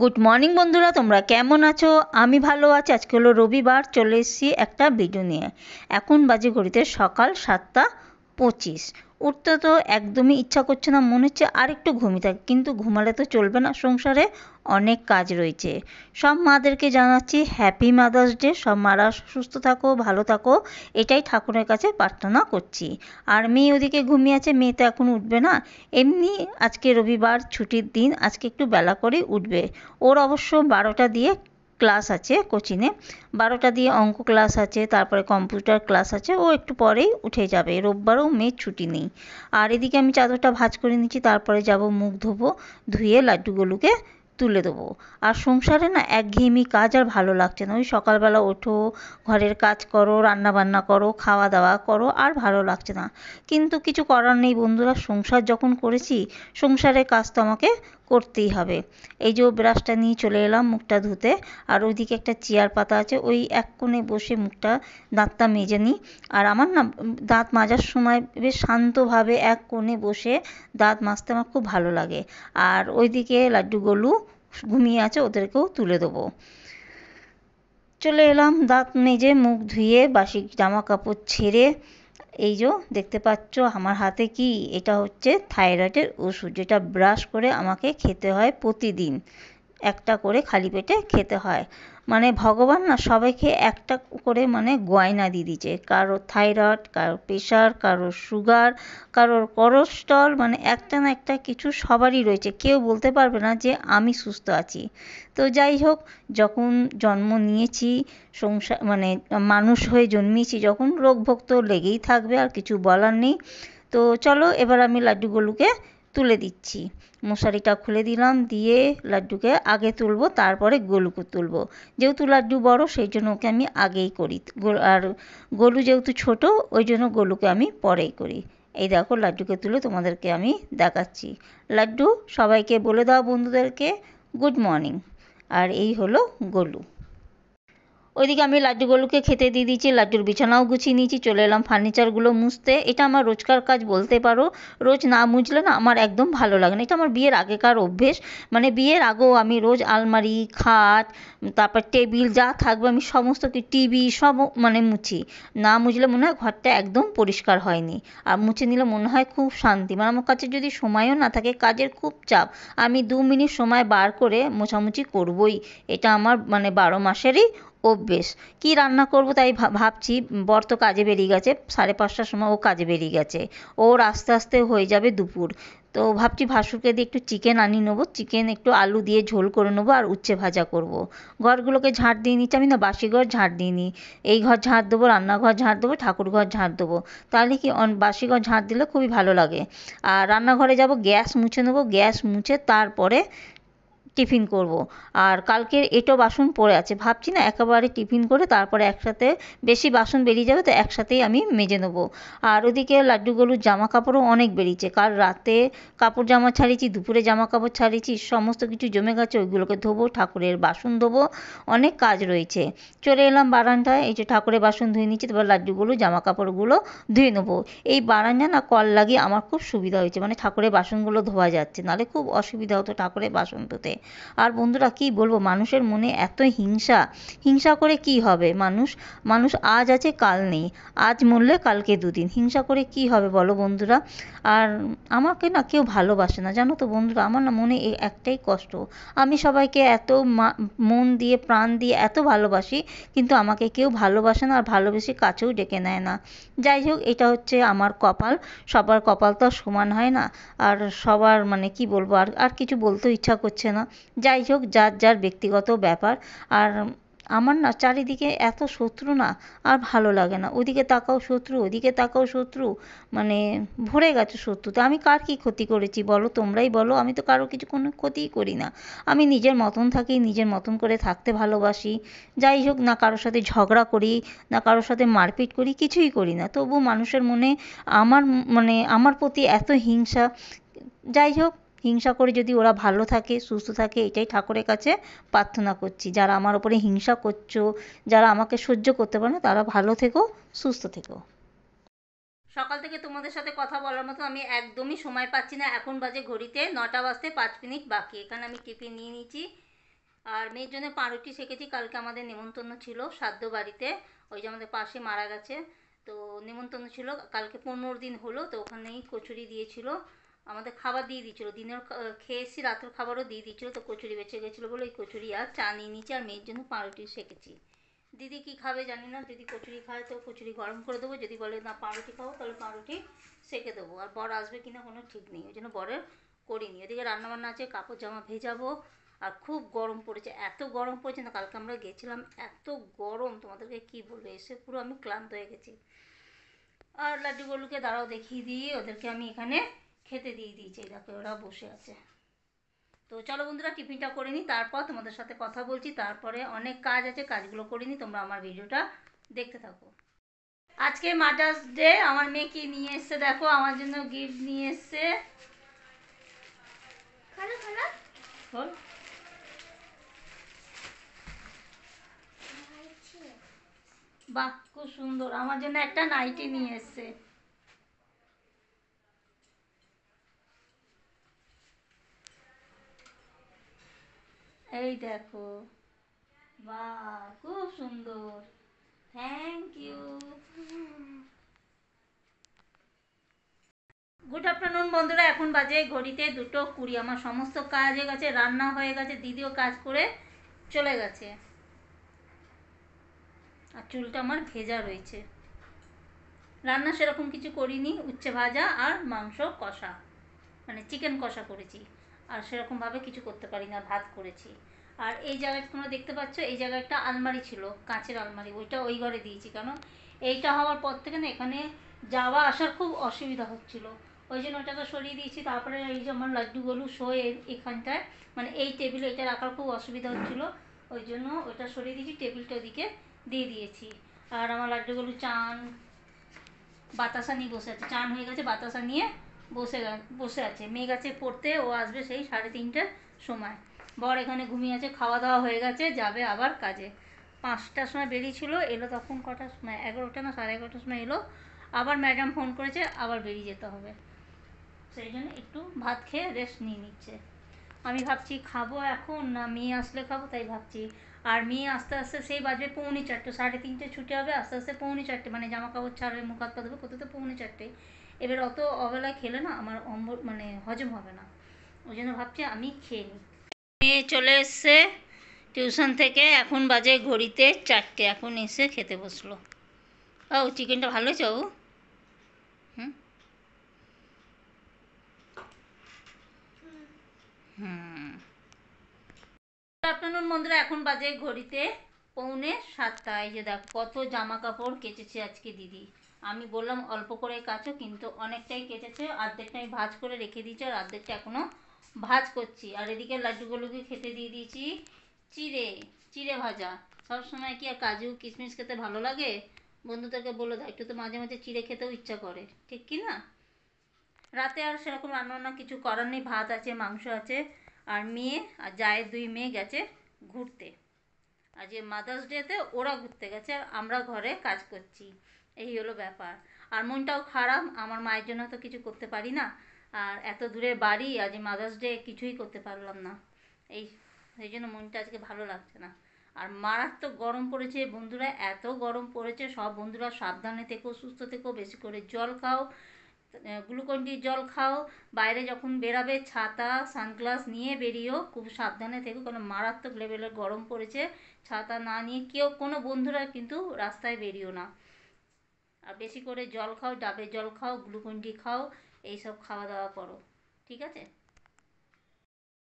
Good morning বন্ধুরা, তোমরা কেমন আছো? আমি ভালো আছি। আজকে হলো রবিবার, চলে এসেছি একটা ভিডিও নিয়ে। এখন বাজে ঘড়িতে সকাল 7:25। উঠতে তো একদমই ইচ্ছা করছে না, মনে হচ্ছে আর একটু ঘুমিয়ে থাকি, কিন্তু ঘুমালে তো চলবে না, সংসারে অনেক কাজ রয়েছে। সব মাদেরকে জানাচ্ছি হ্যাপি মাদার্স ডে। সব মারা সুস্থ থাকো, ভালো থাকো, এটাই ঠাকুরের কাছে প্রার্থনা করছি। আর মেয়ে ওদিকে ঘুমিয়ে আছে, মেয়ে তো এখন উঠবে না। এমনি আজকে রবিবার, ছুটির দিন, আজকে একটু বেলা করেই উঠবে। ওর অবশ্য 12টা দিয়ে ক্লাস আছে কোচিংয়ে। 12টা দিয়ে অঙ্ক ক্লাস আছে, তারপরে কম্পিউটার ক্লাস আছে, ও একটু পরেই উঠে যাবে। রোববারও মেয়ের ছুটি নেই। আর এদিকে আমি চাদরটা ভাঁজ করে নিচ্ছি, তারপরে যাব মুখ ধোবো, ধুয়ে লাড্ডুগুলোকে তুলে দেবো। আর সংসারে না একঘেয়েমি কাজ আর ভালো লাগছে না। ওই সকালবেলা ওঠো, ঘরের কাজ করো, রান্না বান্না করো, খাওয়া দাওয়া করো, আর ভালো লাগছে না। কিন্তু কিছু করার নেই বন্ধুরা, সংসার যখন করেছি, সংসারের কাজ তো আমাকে করতেই হবে। এই যে ব্রাশটা নিয়ে চলে এলাম মুখটা ধুতে। আর ওইদিকে একটা চেয়ার পাতা আছে, ওই এক কোণে বসে মুখটা, দাঁতটা মেজে নিই। আর আমার না দাঁত মাজার সময় বেশ শান্তভাবে এক কোণে বসে দাঁত মাজতে আমার খুব ভালো লাগে। আর ওইদিকে লাড্ডু গোলু ঘুমিয়ে আছে, ওদেরকেও তুলে দেবো। চলে এলাম দাঁত মেজে মুখ ধুয়ে বাসি জামা কাপড় ছেড়ে। এই যে দেখতে পাচ্ছ আমার হাতে কি, এটা হচ্ছে থাইরয়েডের ওষুধ, যেটা ব্রাশ করে আমাকে খেতে হয় প্রতিদিন। একটা করে খালি পেটে খেতে হয়। মানে ভগবান না সবাইকে একটা করে মানে গয়না দিয়ে দিয়েছে। কারোর থাইরয়েড, কারোর প্রেশার, কারোর সুগার, কারোর কোলেস্ট্রল, মানে একটা না একটা কিছু সবারই রয়েছে। কেউ বলতে পারবে না যে আমি সুস্থ আছি। তো যাই হোক, যখন জন্ম নিয়েছি, সংসার মানে মানুষ হয়ে জন্মিয়েছি যখন, রোগ ভোগ তো লেগেই থাকবে, আর কিছু বলার নেই। তো চলো এবার আমি লাড্ডুগুলোকে তুলে দিচ্ছি। মশারিটা খুলে দিলাম, দিয়ে লাড্ডুকে আগে তুলবো, তারপরে গোলুকে তুলবো। যেহেতু লাড্ডু বড়, সেই জন্য ওকে আমি আগেই করি। আর গোলু যেহেতু ছোট, ওই জন্য গোলুকে আমি পরেই করি। এই দেখো লাড্ডুকে তুলে তোমাদেরকে আমি দেখাচ্ছি। লাড্ডু, সবাইকে বলে দাও বন্ধুদেরকে গুড মর্নিং। আর এই হলো গোলু। ওইদিকে আমি লাড্ডুগুলোকে খেতে দিয়ে দিয়েছি, লাড্ডুর বিছানাও গুছিয়ে নিয়েছি, চলে এলাম ফার্নিচারগুলো মুছতে। এটা আমার রোজকার কাজ বলতে পারো। রোজ না মুছলে না আমার একদম ভালো লাগে না। এটা আমার বিয়ের আগেকার অভ্যেস। মানে বিয়ের আগেও আমি রোজ আলমারি, খাট, তারপর টেবিল যা থাকবে আমি সমস্ত টিভি সব মানে মুছি। না মুছলে মনে হয় ঘরটা একদম পরিষ্কার হয়নি। আর মুছে নিলে মনে হয় খুব শান্তি। মানে আমার কাছে যদি সময়ও না থাকে, কাজের খুব চাপ, আমি 2 মিনিট সময় বার করে মোছামুছি করবই। এটা আমার মানে 12 মাসেরই অভ্যেস। কী রান্না করব তাই ভাবছি। বর তো কাজে বেরিয়ে গেছে, 5:30টার সময় ও কাজে বেরিয়ে গেছে। ওর আস্তে আস্তে হয়ে যাবে দুপুর। তো ভাবছি ভাসুরকে দিয়ে একটু চিকেন আনিয়ে নেবো, চিকেন একটু আলু দিয়ে ঝোল করে নেবো, আর উচ্ছে ভাজা করব। ঘরগুলোকে ঝাঁট দিয়ে নিচ্ছি। আমি না বাসি ঘর ঝাঁট দিয়ে নিই। এই ঘর ঝাঁট দেবো, রান্নাঘর ঝাঁট দেবো, ঠাকুর ঘর ঝাঁট দেবো। তাহলে কি বাসি ঘর ঝাঁট দিলে খুবই ভালো লাগে। আর রান্নাঘরে যাব, গ্যাস মুছে নেবো, গ্যাস মুছে তারপরে টিফিন করব। আর কালকের এঁটো বাসন পড়ে আছে, ভাবছি না একেবারে টিফিন করে তারপরে একসাথে, বেশি বাসন বেরিয়ে যাবে তো একসাথেই আমি মেজে নেবো। আর ওদিকে লাড্ডুগুলোর জামা কাপড়ও অনেক বেরিয়েছে। কাল রাতে কাপড় জামা ছাড়িয়েছি, দুপুরে জামা কাপড় ছাড়িয়েছি, সমস্ত কিছু জমে গেছে, ওইগুলোকে ধোবো, ঠাকুরের বাসন ধোবো, অনেক কাজ রয়েছে। চলে এলাম বারান্দায়, এই যে ঠাকুরের বাসন ধুয়ে নিচ্ছি, তারপর লাড্ডুগুলো জামা কাপড়গুলো ধুয়ে নেবো। এই বারান্দা না কল লাগিয়ে আমার খুব সুবিধা হয়েছে, মানে ঠাকুরের বাসনগুলো ধোয়া যাচ্ছে, নাহলে খুব অসুবিধা হতো ঠাকুরের বাসন ধুতে। আর বন্ধুরা কী বলবো, মানুষের মনে এত হিংসা, হিংসা করে কি হবে? মানুষ মানুষ আজ আছে কাল নেই, আজ মরলে কালকে দুদিন, হিংসা করে কি হবে বলো বন্ধুরা? আর আমাকে না কেউ ভালোবাসে না, জানো তো বন্ধুরা। আমার না মনে একটাই কষ্ট, আমি সবাইকে এত মন দিয়ে প্রাণ দিয়ে এত ভালোবাসি, কিন্তু আমাকে কেউ ভালোবাসে না, আর ভালোবেসে কাছেও ডেকে নেয় না। যাই হোক, এটা হচ্ছে আমার কপাল। সবার কপাল তো আর সমান হয় না। আর সবার মানে কি বলবো, আর আর কিছু বলতেও ইচ্ছা করছে না। যাই হোক, যার যার ব্যক্তিগত ব্যাপার। আর আমার না চারিদিকে এত শত্রু না, আর ভালো লাগে না। ওদিকে তাকাও শত্রু, ওদিকে তাকাও শত্রু, মানে ভরে গেছে শত্রুতে। আমি কার কী ক্ষতি করেছি বলো, তোমরাই বলো। আমি তো কারো কিছু কোনো ক্ষতিই করি না। আমি নিজের মতন থাকি, নিজের মতন করে থাকতে ভালোবাসি। যাই হোক, না কারোর সাথে ঝগড়া করি, না কারোর সাথে মারপিট করি, কিছুই করি না। তবু মানুষের মনে আমার মানে আমার প্রতি এত হিংসা। যাই হোক, হিংসা করে যদি ওরা ভালো থাকে, সুস্থ থাকে, এটাই ঠাকুরের কাছে প্রার্থনা করছি। যারা আমার ওপরে হিংসা করছো, যারা আমাকে সহ্য করতে পারে না, তারা ভালো থেকো, সুস্থ থেকো। সকাল থেকে তোমাদের সাথে কথা বলার মতো আমি একদমই সময় পাচ্ছি না। এখন বাজে ঘড়িতে 9টা বাজতে 5 মিনিট বাকি। এখানে আমি টিফিন নিয়ে নিয়েছি, আর মেয়ের জন্য পাউরুটি সেঁকেছি। কালকে আমাদের নেমন্তন্ন ছিল শ্রাদ্ধ বাড়িতে, ওই যে আমাদের পাশে মারা গেছে, তো নেমন্তন্ন ছিল কালকে 15 দিন হলো, তো ওখানেই কচুরি দিয়েছিল, আমাদের খাবার দিয়ে দিয়েছিলো, দিনের খেয়ে এসেছি, রাতের খাবারও দিয়ে দিয়েছিলো, তো কচুরি বেঁচে গেছিলো বলে ওই কচুরি আর চা নিয়ে নিয়েছি, আর মেয়ের জন্য পাউরুটি সেঁকেছি। দিদি কি খাবে জানি না, যদি কচুরি খায় তো কচুরি গরম করে দেবো, যদি বলে না পাউরুটি খাবো তাহলে পাউরুটি সেঁকে দেবো। আর বর আসবে কিনা কোনো ঠিক নেই, ওই জন্য বরের করিনি। এদিকে রান্নাবান্না আছে, কাপড় জামা ভেজাবো, আর খুব গরম পড়েছে, এত গরম পড়েছে না, কালকে আমরা গেছিলাম এত গরম তোমাদেরকে কি বলবো, এসে পুরো আমি ক্লান্ত হয়ে গেছি। আর লাড্ডু গোলুকে দাঁড়াও দেখিয়ে দিয়ে ওদেরকে আমি এখানে খেতে দিয়ে দিয়েছি, দেখো ওরা বসে আছে। তো চলো বন্ধুরা টিফিনটা করে নিই, তারপর তোমাদের সাথে কথা বলছি, তারপরে অনেক কাজ আছে, কাজগুলো করে নিই, তোমরা আমার ভিডিওটা দেখতে থাকো। আজকে মাদার্স ডে, আমার মেয়ে কি নিয়ে এসছে দেখো, আমার জন্য গিফট নিয়ে এসছে। বল। বাহ খুব সুন্দর, আমার জন্য একটা নাইটি নিয়ে এসছে। এই দেখো, বাহ খুব সুন্দর, থ্যাংক ইউ। গুড আফটারনুন বন্ধুরা, এখন বাজে ঘড়িতে 2:20, আমার সমস্ত কাজ হয়ে গেছে, রান্না হয়ে গেছে, দিদিও কাজ করে চলে গেছে, আর চুলটা আমার ভেজা রয়েছে। রান্না সেরকম কিছু করিনি, উচ্ছে ভাজা আর মাংস কষা, মানে চিকেন কষা করেছি, আর সেরকমভাবে কিছু করতে পারি না, ভাত করেছি। আর এই জায়গাটা তোমরা দেখতে পাচ্ছ, এই জায়গায় একটা আলমারি ছিল, কাঁচের আলমারি, ওইটা ওই ঘরে দিয়েছি, কারণ এইটা হওয়ার পর থেকে না এখানে যাওয়া আসার খুব অসুবিধা হচ্ছিল, ওই জন্য ওটাকে সরিয়ে দিয়েছি। তারপরে এই যে আমার লাড্ডুগুলো শোয় এখানটায়, মানে এই টেবিলে এটা রাখার খুব অসুবিধা হচ্ছিল, ওই জন্য ওটা সরিয়ে দিয়েছি, টেবিলটা ওদিকে দিয়ে দিয়েছি। আর আমার লাড্ডুগুলো চান বাতাসা নিয়ে বসে আছে, চান হয়ে গেছে, বাতাসা নিয়ে বসে আছে, মেয়ে গেছে পড়তে, ও আসবে সেই 3:30টার সময়। বর এখানে ঘুমিয়ে আছে, খাওয়া দাওয়া হয়ে গেছে, যাবে আবার কাজে। 5টার সময় বেরিয়েছিল, এলো তখন কটার সময়, 11টা না 11:30টার সময় এলো, আবার ম্যাডাম ফোন করেছে, আবার বেরিয়ে যেতে হবে, সেই জন্য একটু ভাত খেয়ে রেস্ট নিয়ে নিচ্ছে। আমি ভাবছি খাবো এখন না মেয়ে আসলে খাবো, তাই ভাবছি। আর মেয়ে আস্তে আস্তে সেই বাজবে 3:45, 3:30 ছুটি হবে, আস্তে আস্তে 3:45, মানে জামা কাপড় ছাড়বে, মুখ হাত পা ধোবে, কোথাও তো 3:45। এবার অত অবেলায় খেলে না আমার মানে হজম হবে না, ওই জন্য ভাবছি আমি খেয়ে নিই। মেয়ে চলে এসছে টিউশন থেকে, এখন বাজে ঘড়িতে 4টে, এখন এসে খেতে বসলো। ও চিকেনটা ভালো হয়েছে ও। হুম হুম। আফটারনুন বন্ধুরা, এখন বাজে ঘড়িতে 6:45। এই যে দেখো কত জামা কাপড় কেচেছে আজকে দিদি, আমি বললাম অল্প করে কাচো, কিন্তু অনেকটাই কেচেছে, অর্ধেকটা আমি ভাঁজ করে রেখে দিয়েছি, আর অর্ধেকটা এখনো ভাঁজ করছি। আর এদিকে লাড্ডুগুলোকে খেতে দিয়ে দিয়েছি চিড়ে, চিড়ে ভাজা। সব সময় কি আর কাজু কিশমিশ খেতে ভালো লাগে? বন্ধুদেরকে বলে দাও, একটু তো মাঝে মাঝে চিড়ে খেতেও ইচ্ছা করে, ঠিক কি না? রাতে আর সেরকম রান্নাবান্না কিছু করার নেই, ভাত আছে, মাংস আছে। আর মেয়ে আর জায়ের 2 মেয়ে গেছে ঘুরতে, আর যে মাদার্স ডেতে ওরা ঘুরতে গেছে, আর আমরা ঘরে কাজ করছি, এই হলো ব্যাপার। আর মনটাও খারাপ, আমার মায়ের জন্য তো কিছু করতে পারি না, আর এত দূরে বাড়ি, আজ মাদার্স ডে কিছুই করতে পারলাম না, এই এই জন্য মনটা আজকে ভালো লাগছে না। আর মারাত্মক গরম পড়েছে বন্ধুরা, এত গরম পড়েছে, সব বন্ধুরা সাবধানে থেকো, সুস্থ থেকো, বেশি করে জল খাও, গ্লুকন ডি জল খাও, বাইরে যখন বেরাবে ছাতা সানগ্লাস নিয়ে বেরিয়েও, খুব সাবধানে থেকো, কারণ মারাত্মক লেভেলের গরম পড়েছে। ছাতা না নিয়ে কেউ কোনো বন্ধুরা কিন্তু রাস্তায় বেরিও না, আর বেশি করে জল খাও, ডাবের জল খাও, গ্লুকন ডি খাও, এইসব খাওয়া দাওয়া করো, ঠিক আছে।